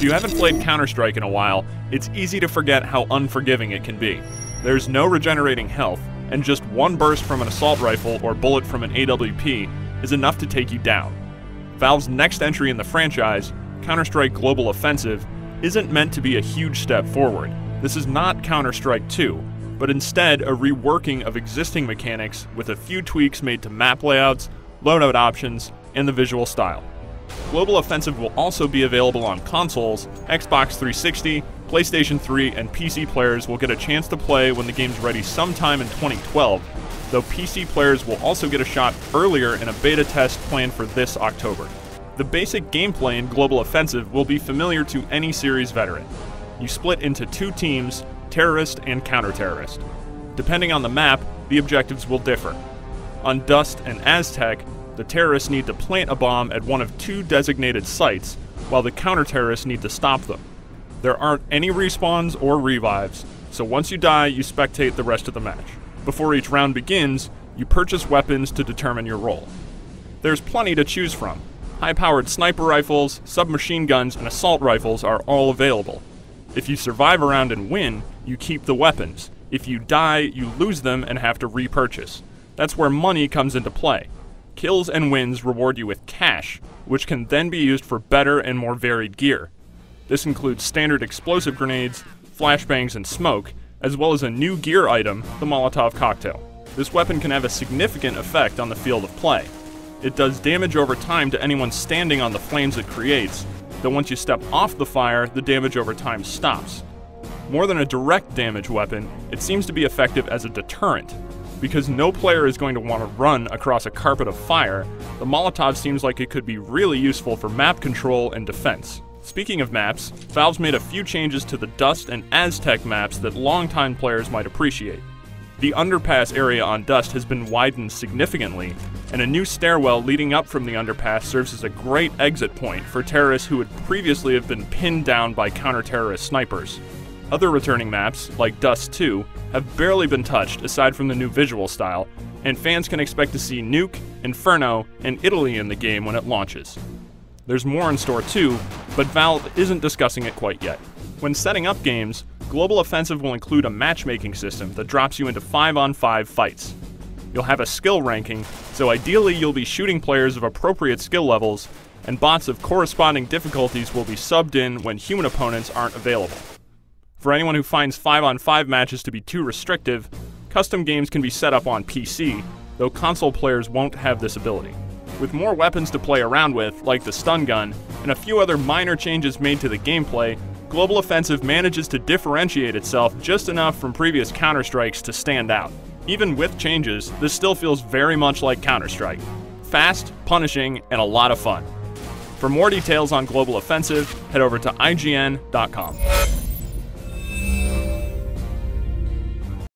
you haven't played Counter-Strike in a while, it's easy to forget how unforgiving it can be. There's no regenerating health, and just one burst from an assault rifle or bullet from an AWP is enough to take you down. Valve's next entry in the franchise, Counter-Strike Global Offensive, isn't meant to be a huge step forward. This is not Counter-Strike 2, but instead a reworking of existing mechanics with a few tweaks made to map layouts, loadout options, and the visual style. Global Offensive will also be available on consoles. Xbox 360, PlayStation 3, and PC players will get a chance to play when the game's ready sometime in 2012, though PC players will also get a shot earlier in a beta test planned for this October. The basic gameplay in Global Offensive will be familiar to any series veteran. You split into two teams, terrorist and counter-terrorist. Depending on the map, the objectives will differ. On Dust and Aztec, the terrorists need to plant a bomb at one of two designated sites, while the counter-terrorists need to stop them. There aren't any respawns or revives, so once you die, you spectate the rest of the match. Before each round begins, you purchase weapons to determine your role. There's plenty to choose from. High-powered sniper rifles, submachine guns, and assault rifles are all available. If you survive a round and win, you keep the weapons. If you die, you lose them and have to repurchase. That's where money comes into play. Kills and wins reward you with cash, which can then be used for better and more varied gear. This includes standard explosive grenades, flashbangs, and smoke, as well as a new gear item, the Molotov cocktail. This weapon can have a significant effect on the field of play. It does damage over time to anyone standing on the flames it creates, though once you step off the fire, the damage over time stops. More than a direct damage weapon, it seems to be effective as a deterrent. Because no player is going to want to run across a carpet of fire, the Molotov seems like it could be really useful for map control and defense. Speaking of maps, Valve's made a few changes to the Dust and Aztec maps that longtime players might appreciate. The underpass area on Dust has been widened significantly, and a new stairwell leading up from the underpass serves as a great exit point for terrorists who would previously have been pinned down by counter-terrorist snipers. Other returning maps, like Dust 2, have barely been touched aside from the new visual style, and fans can expect to see Nuke, Inferno, and Italy in the game when it launches. There's more in store too, but Valve isn't discussing it quite yet. When setting up games, Global Offensive will include a matchmaking system that drops you into 5-on-5 fights. You'll have a skill ranking, so ideally you'll be shooting players of appropriate skill levels, and bots of corresponding difficulties will be subbed in when human opponents aren't available. For anyone who finds 5-on-5 matches to be too restrictive, custom games can be set up on PC, though console players won't have this ability. With more weapons to play around with, like the stun gun, and a few other minor changes made to the gameplay, Global Offensive manages to differentiate itself just enough from previous Counter-Strikes to stand out. Even with changes, this still feels very much like Counter-Strike. Fast, punishing, and a lot of fun. For more details on Global Offensive, head over to IGN.com.